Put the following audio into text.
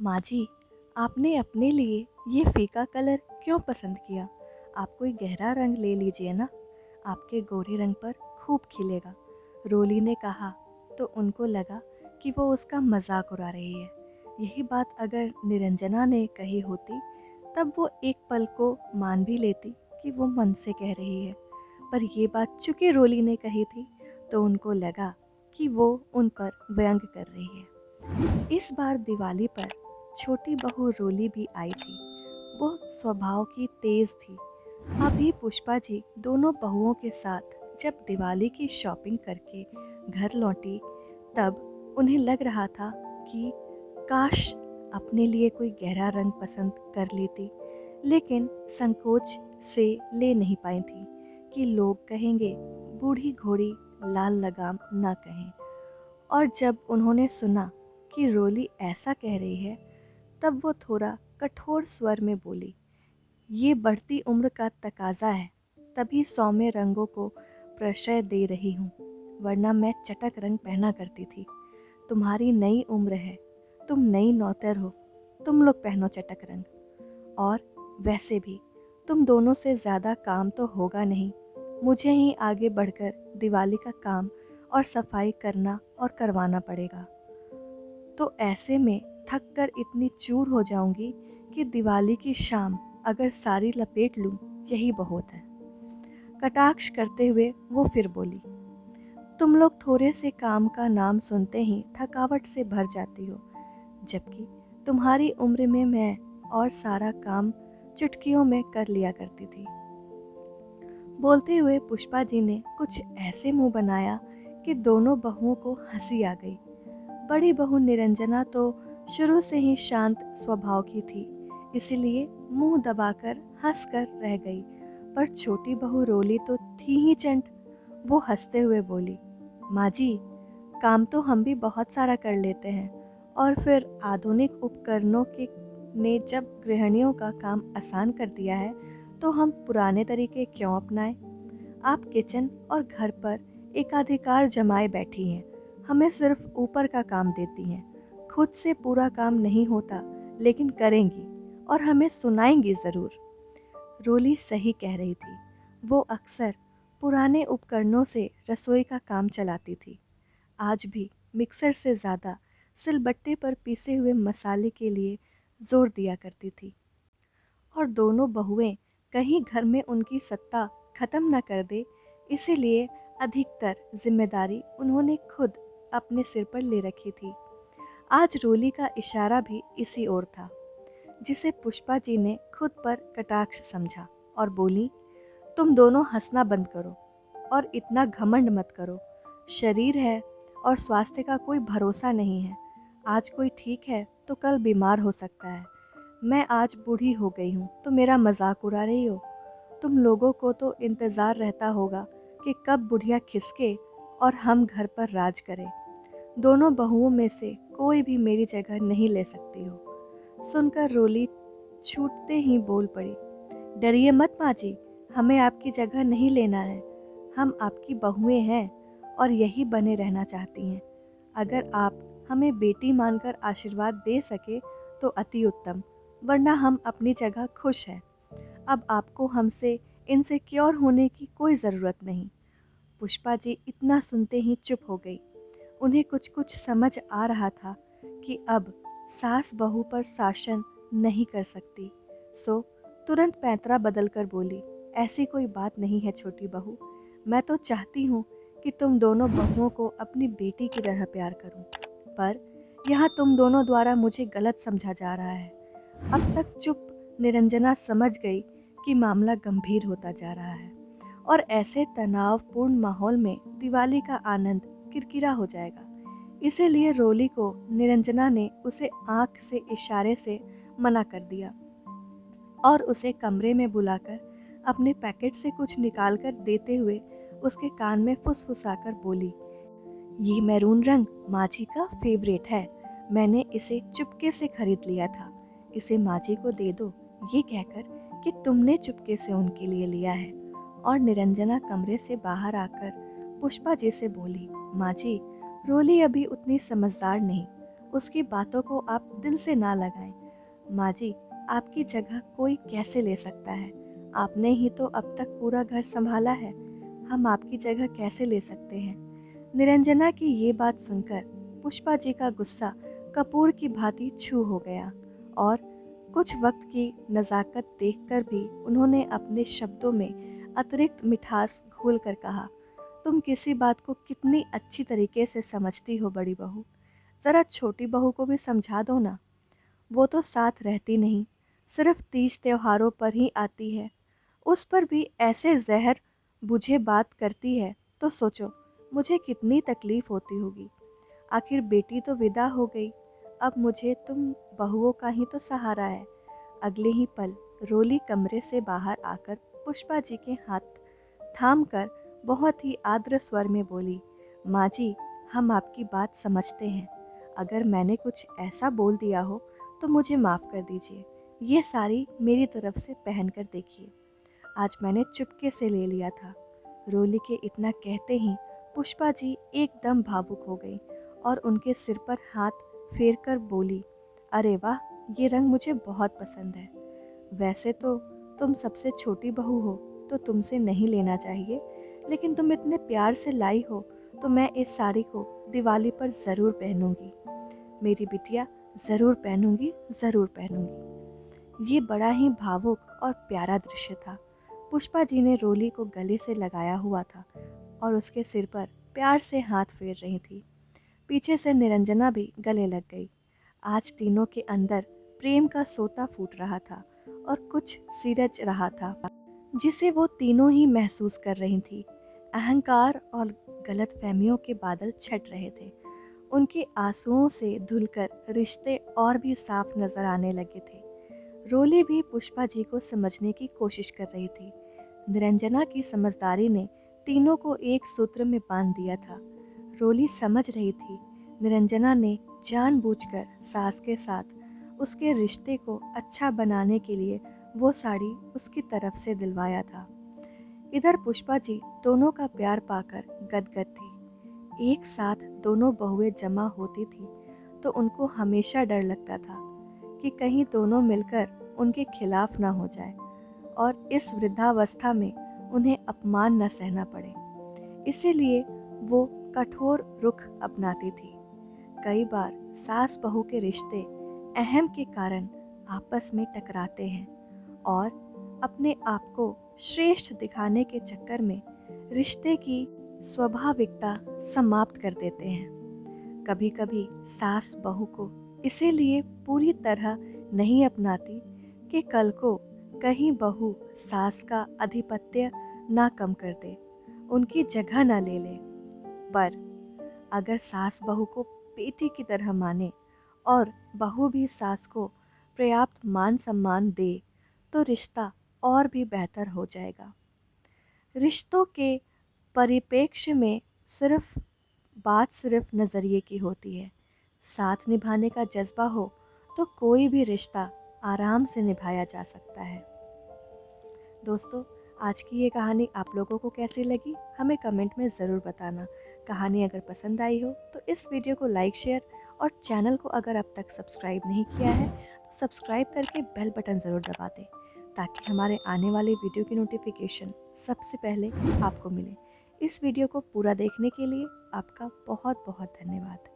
माँ जी, आपने अपने लिए ये फीका कलर क्यों पसंद किया? आप कोई गहरा रंग ले लीजिए ना, आपके गोरे रंग पर खूब खिलेगा। रोली ने कहा तो उनको लगा कि वो उसका मजाक उड़ा रही है। यही बात अगर निरंजना ने कही होती तब वो एक पल को मान भी लेती कि वो मन से कह रही है। पर ये बात चूंकि रोली ने कही थी तो उनको लगा कि वो उन पर व्यंग कर रही है। इस बार दिवाली पर छोटी बहू रोली भी आई थी। वो स्वभाव की तेज थी। अभी पुष्पा जी दोनों बहुओं के साथ जब दिवाली की शॉपिंग करके घर लौटी तब उन्हें लग रहा था कि काश अपने लिए कोई गहरा रंग पसंद कर लेती, लेकिन संकोच से ले नहीं पाई थी कि लोग कहेंगे बूढ़ी घोड़ी लाल लगाम ना कहें। और जब उन्होंने सुना कि रोली ऐसा कह रही है तब वो थोड़ा कठोर स्वर में बोली, ये बढ़ती उम्र का तकाजा है, तभी सौम्य रंगों को प्रश्रय दे रही हूँ, वरना मैं चटक रंग पहना करती थी। तुम्हारी नई उम्र है, तुम नई नौतर हो, तुम लोग पहनो चटक रंग। और वैसे भी तुम दोनों से ज़्यादा काम तो होगा नहीं, मुझे ही आगे बढ़कर दिवाली का काम और सफाई करना और करवाना पड़ेगा। तो ऐसे में थक कर इतनी चूर हो जाऊंगी कि दिवाली की शाम अगर सारी लपेट लूं यही बहुत है। कटाक्ष करते हुए वो फिर बोली, तुम लोग थोड़े से काम का नाम सुनते ही थकावट से भर जाती हो, जबकि तुम्हारी उम्र में मैं और सारा काम चुटकियों में कर लिया करती थी। बोलते हुए पुष्पा जी ने कुछ ऐसे मुंह बनाया कि दोनों बहुओं को हंसी आ गई। बड़ी बहू निरंजना तो शुरू से ही शांत स्वभाव की थी, इसीलिए मुंह दबाकर हंस कर रह गई। पर छोटी बहू रोली तो थी ही चंट। वो हंसते हुए बोली, माँ जी, काम तो हम भी बहुत सारा कर लेते हैं, और फिर आधुनिक उपकरणों के ने जब गृहिणियों का काम आसान कर दिया है तो हम पुराने तरीके क्यों अपनाएं? आप किचन और घर पर एकाधिकार जमाए बैठी हैं, हमें सिर्फ ऊपर का काम देती हैं। खुद से पूरा काम नहीं होता, लेकिन करेंगी और हमें सुनाएंगी ज़रूर। रोली सही कह रही थी। वो अक्सर पुराने उपकरणों से रसोई का काम चलाती थी। आज भी मिक्सर से ज़्यादा सिलबट्टे पर पीसे हुए मसाले के लिए जोर दिया करती थी। और दोनों बहुएं कहीं घर में उनकी सत्ता खत्म न कर दे, इसीलिए अधिकतर जिम्मेदारी उन्होंने खुद अपने सिर पर ले रखी थी। आज रोली का इशारा भी इसी ओर था, जिसे पुष्पा जी ने खुद पर कटाक्ष समझा और बोली, तुम दोनों हंसना बंद करो और इतना घमंड मत करो। शरीर है और स्वास्थ्य का कोई भरोसा नहीं है। आज कोई ठीक है तो कल बीमार हो सकता है। मैं आज बूढ़ी हो गई हूँ तो मेरा मजाक उड़ा रही हो? तुम लोगों को तो इंतज़ार रहता होगा कि कब बुढ़िया खिसके और हम घर पर राज करें। दोनों बहुओं में से कोई भी मेरी जगह नहीं ले सकती हो। सुनकर रोली छूटते ही बोल पड़ी, डरिए मत माँ जी, हमें आपकी जगह नहीं लेना है। हम आपकी बहुएं हैं और यही बने रहना चाहती हैं। अगर आप हमें बेटी मानकर आशीर्वाद दे सके तो अति उत्तम, वरना हम अपनी जगह खुश हैं। अब आपको हमसे इनसिक्योर होने की कोई ज़रूरत नहीं। पुष्पा जी इतना सुनते ही चुप हो गई। उन्हें कुछ कुछ समझ आ रहा था कि अब सास बहू पर शासन नहीं कर सकती, सो तुरंत पैंतरा बदल कर बोली, ऐसी कोई बात नहीं है छोटी बहू। मैं तो चाहती हूँ कि तुम दोनों बहुओं को अपनी बेटी की तरह प्यार करूँ, पर यहाँ तुम दोनों द्वारा मुझे गलत समझा जा रहा है। अब तक चुप निरंजना समझ गई कि मामला गंभीर होता जा रहा है और ऐसे तनावपूर्ण माहौल में दिवाली का आनंद किरकिरा हो जाएगा। इसीलिए रोली को निरंजना ने उसे आंख से इशारे से मना कर दिया और उसे कमरे में बुलाकर अपने पैकेट से कुछ निकालकर देते हुए उसके कान में फुसफुसाकर बोली, ये मैरून रंग माँ जी का फेवरेट है। मैंने इसे चुपके से खरीद लिया था। इसे माँ जी को दे दो, ये कहकर कि तुमने चुपके से उनके लिए लिया है। और निरंजना कमरे से बाहर आकर पुष्पा जी से बोली, माँ जी, रोली अभी उतनी समझदार नहीं, उसकी बातों को आप दिल से ना लगाएं। माँ जी, आपकी जगह कोई कैसे ले सकता है? आपने ही तो अब तक पूरा घर संभाला है। हम आपकी जगह कैसे ले सकते हैं? निरंजना की ये बात सुनकर पुष्पा जी का गुस्सा कपूर की भांति छू हो गया और कुछ वक्त की नज़ाकत देखकर भी उन्होंने अपने शब्दों में अतिरिक्त मिठास घोल कर कहा, तुम किसी बात को कितनी अच्छी तरीके से समझती हो बड़ी बहू। ज़रा छोटी बहू को भी समझा दो ना। वो तो साथ रहती नहीं, सिर्फ तीज त्योहारों पर ही आती है। उस पर भी ऐसे जहर बुझे बात करती है तो सोचो मुझे कितनी तकलीफ़ होती होगी। आखिर बेटी तो विदा हो गई, अब मुझे तुम बहुओं का ही तो सहारा है। अगले ही पल रोली कमरे से बाहर आकर पुष्पा जी के हाथ थाम कर बहुत ही आर्द्र स्वर में बोली, माँ जी, हम आपकी बात समझते हैं। अगर मैंने कुछ ऐसा बोल दिया हो तो मुझे माफ़ कर दीजिए। ये साड़ी मेरी तरफ से पहन कर देखिए, आज मैंने चुपके से ले लिया था। रोली के इतना कहते ही पुष्पा जी एकदम भावुक हो गई और उनके सिर पर हाथ फेर कर बोली, अरे वाह, ये रंग मुझे बहुत पसंद है। वैसे तो तुम सबसे छोटी बहू हो तो तुमसे नहीं लेना चाहिए, लेकिन तुम इतने प्यार से लाई हो तो मैं इस साड़ी को दिवाली पर ज़रूर पहनूंगी। मेरी बिटिया, ज़रूर पहनूंगी, ज़रूर पहनूंगी। ये बड़ा ही भावुक और प्यारा दृश्य था। पुष्पा जी ने रोली को गले से लगाया हुआ था और उसके सिर पर प्यार से हाथ फेर रही थी। पीछे से निरंजना भी गले लग गई। आज तीनों के अंदर प्रेम का सोता फूट रहा था और कुछ सीरज रहा था जिसे वो तीनों ही महसूस कर रही थी। अहंकार और गलतफहमियों के बादल छट रहे थे। उनके आंसुओं से धुलकर रिश्ते और भी साफ नजर आने लगे थे। रोली भी पुष्पा जी को समझने की कोशिश कर रही थी। निरंजना की समझदारी ने तीनों को एक सूत्र में बांध दिया था। रोली समझ रही थी निरंजना ने जानबूझकर सास के साथ उसके रिश्ते को अच्छा बनाने के लिए वो साड़ी उसकी तरफ से दिलवाया था। इधर पुष्पा जी दोनों का प्यार पाकर गदगद थी। एक साथ दोनों बहुएं जमा होती थी तो उनको हमेशा डर लगता था कि कहीं दोनों मिलकर उनके खिलाफ ना हो जाए और इस वृद्धावस्था में उन्हें अपमान न सहना पड़े। इसीलिए वो कठोर रुख अपनाती थी। कई बार सास बहू के रिश्ते अहम के कारण आपस में टकराते हैं और अपने आप को श्रेष्ठ दिखाने के चक्कर में रिश्ते की स्वाभाविकता समाप्त कर देते हैं। कभी कभी सास बहू को इसीलिए पूरी तरह नहीं अपनाती कि कल को कहीं बहू सास का आधिपत्य ना कम कर दे, उनकी जगह ना ले ले। पर अगर सास बहू को बेटी की तरह माने और बहू भी सास को पर्याप्त मान सम्मान दे तो रिश्ता और भी बेहतर हो जाएगा। रिश्तों के परिप्रेक्ष्य में सिर्फ नज़रिए की होती है। साथ निभाने का जज्बा हो तो कोई भी रिश्ता आराम से निभाया जा सकता है। दोस्तों, आज की ये कहानी आप लोगों को कैसी लगी हमें कमेंट में ज़रूर बताना। कहानी अगर पसंद आई हो तो इस वीडियो को लाइक, शेयर और चैनल को अगर अब तक सब्सक्राइब नहीं किया है तो सब्सक्राइब करके बेल बटन ज़रूर दबा दें ताकि हमारे आने वाले वीडियो की नोटिफिकेशन सबसे पहले आपको मिले। इस वीडियो को पूरा देखने के लिए आपका बहुत बहुत धन्यवाद।